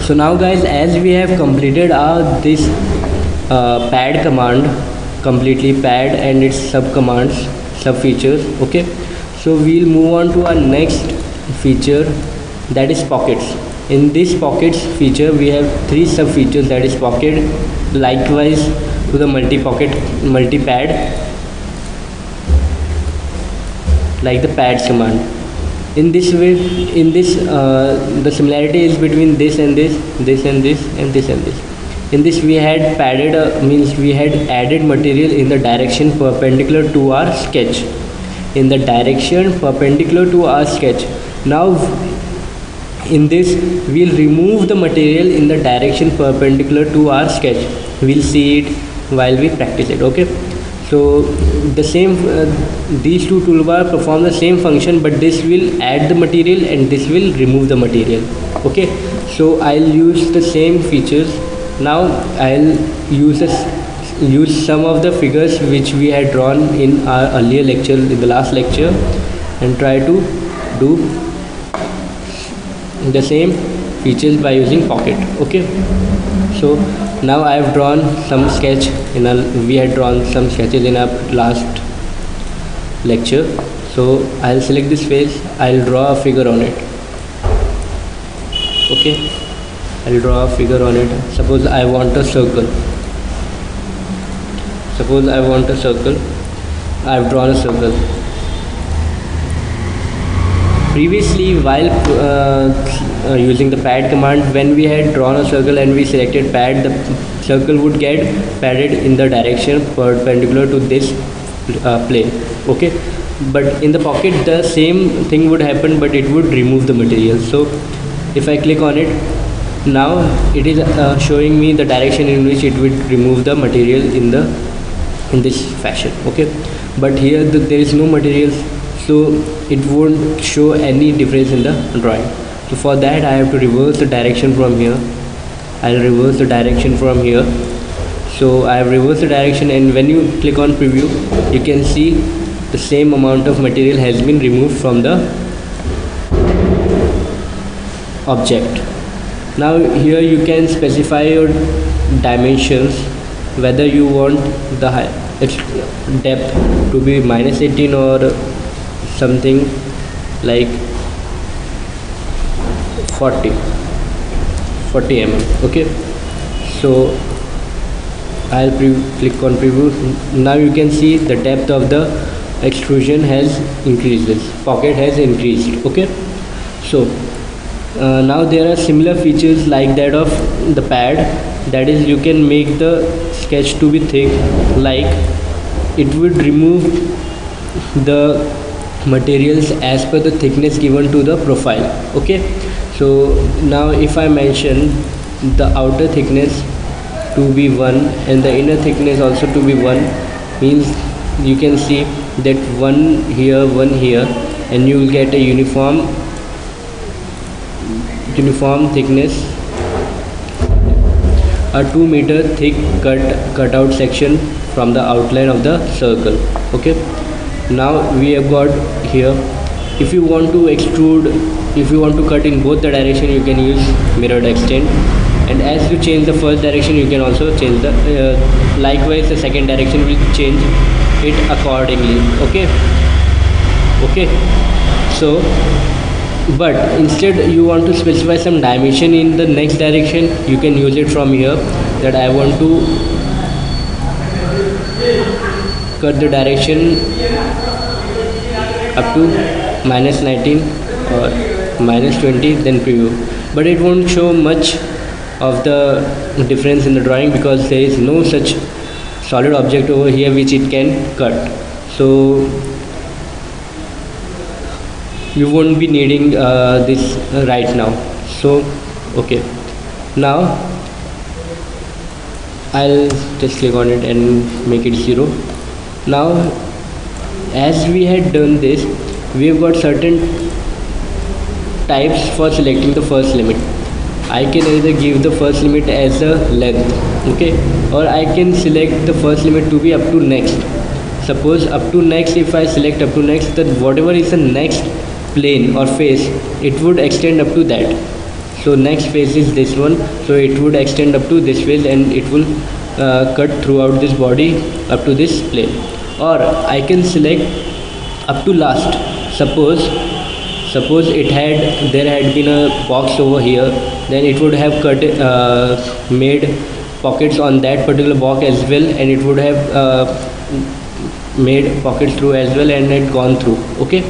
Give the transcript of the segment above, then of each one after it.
So now guys, as we have completed our this pad command, completely pad and its sub commands, sub features. Okay, so we'll move on to our next feature, that is pockets. In this pockets feature we have three sub features, that is pocket, likewise to the multi pocket, multi pad, like the pads command. In this way, in this the similarity is between this and this, this and this, and this and this. In this we had padded means we had added material in the direction perpendicular to our sketch, in the direction perpendicular to our sketch. Now in this we'll remove the material in the direction perpendicular to our sketch. We'll see it while we practice it. Okay, so the same these two toolbar perform the same function, but this will add the material and this will remove the material. Okay, so I'll use the same features. Now I'll use some of the figures which we had drawn in our earlier lecture, in the last lecture, and try to do the same features by using pocket. Okay, so now I have drawn some sketch in a, we had drawn some sketches in our last lecture. So I'll select this face, I'll draw a figure on it. Okay, I'll draw a figure on it. Suppose I want a circle. Suppose I want a circle. I've drawn a circle. Previously, while using the pad command, when we had drawn a circle and we selected pad, the circle would get padded in the direction perpendicular to this plane. Okay, but in the pocket the same thing would happen, but it would remove the material. So if I click on it, now it is showing me the direction in which it would remove the material in this fashion. Okay, but here there is no materials, so it won't show any difference in the drawing. So for that I have to reverse the direction from here. I'll reverse the direction from here. So I have reversed the direction, and when you click on preview, you can see the same amount of material has been removed from the object. Now here you can specify your dimensions, whether you want the depth to be -18 or something like 40 mm. Okay, so I'll click on preview. Now you can see the depth of the extrusion has increased, this pocket has increased. Okay, so now there are similar features like that of the pad, that is you can make the sketch to be thick, like it would remove the materials as per the thickness given to the profile. Okay, so now if I mention the outer thickness to be 1 and the inner thickness also to be 1, means you can see that 1 here, 1 here, and you will get a uniform thickness, a 2 meter thick cutout section from the outline of the circle. Okay, now we have got here, if you want to extrude, if you want to cut in both the direction, you can use mirrored extend, and as you change the first direction you can also change the likewise the second direction will change it accordingly. Okay, so but instead you want to specify some dimension in the next direction, you can use it from here, that I want to cut the direction up to -19 or -20, then preview, but it won't show much of the difference in the drawing because there is no such solid object over here which it can cut. So you won't be needing this right now. So okay, now I'll just click on it and make it 0. Now as we had done this, we've got certain types for selecting the first limit. I can either give the first limit as a length, okay, or I can select the first limit to be up to next. Suppose up to next, if I select up to next, then whatever is the next plane or face, it would extend up to that. So next phase is this one. So it would extend up to this phase and it will cut throughout this body up to this plane. Or I can select up to last. Suppose there had been a box over here, then it would have cut made pockets on that particular box as well, and it would have made pockets through as well and had gone through. Okay,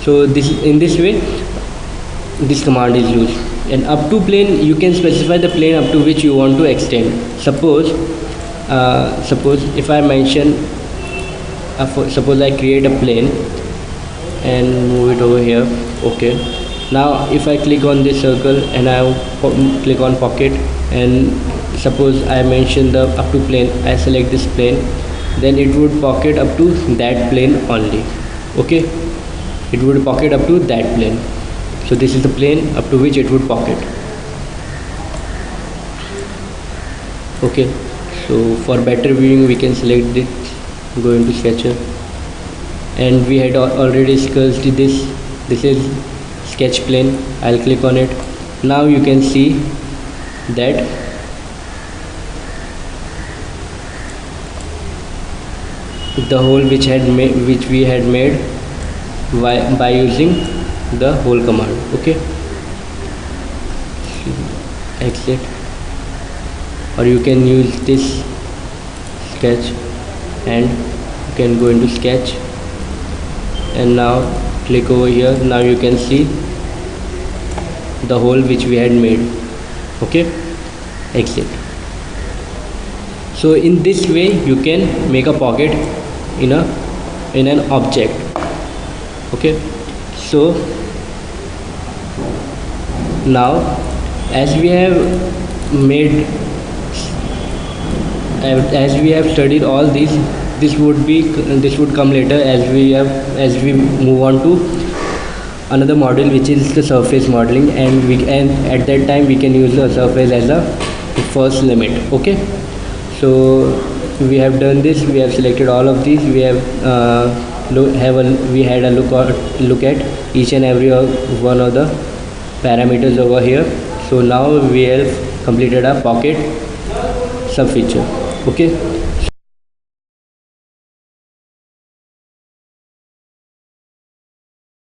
so this in this way this command is used. And up to plane, you can specify the plane up to which you want to extend. Suppose if I mention suppose I create a plane and move it over here. Okay, now if I click on this circle and I click on pocket, and suppose I mention the up to plane, I select this plane, then it would pocket up to that plane only. Okay, it would pocket up to that plane. So this is the plane up to which it would pocket. Okay, so for better viewing we can select it, go into Sketcher, and we had already discussed this is sketch plane. I'll click on it. Now you can see that the hole which we had made by using the hole command. Okay, exit, or you can use this sketch and you can go into sketch, and now click over here. Now you can see the hole which we had made. Okay, exit. So in this way you can make a pocket in an object. Okay, so now as we have studied all these, this would come later as we move on to another module, which is the surface modeling, and at that time we can use the surface as a first limit. Okay, so we have done this. We have selected all of these. We have we had a look at each and every one of the parameters over here. So now we have completed our pocket sub feature. Okay,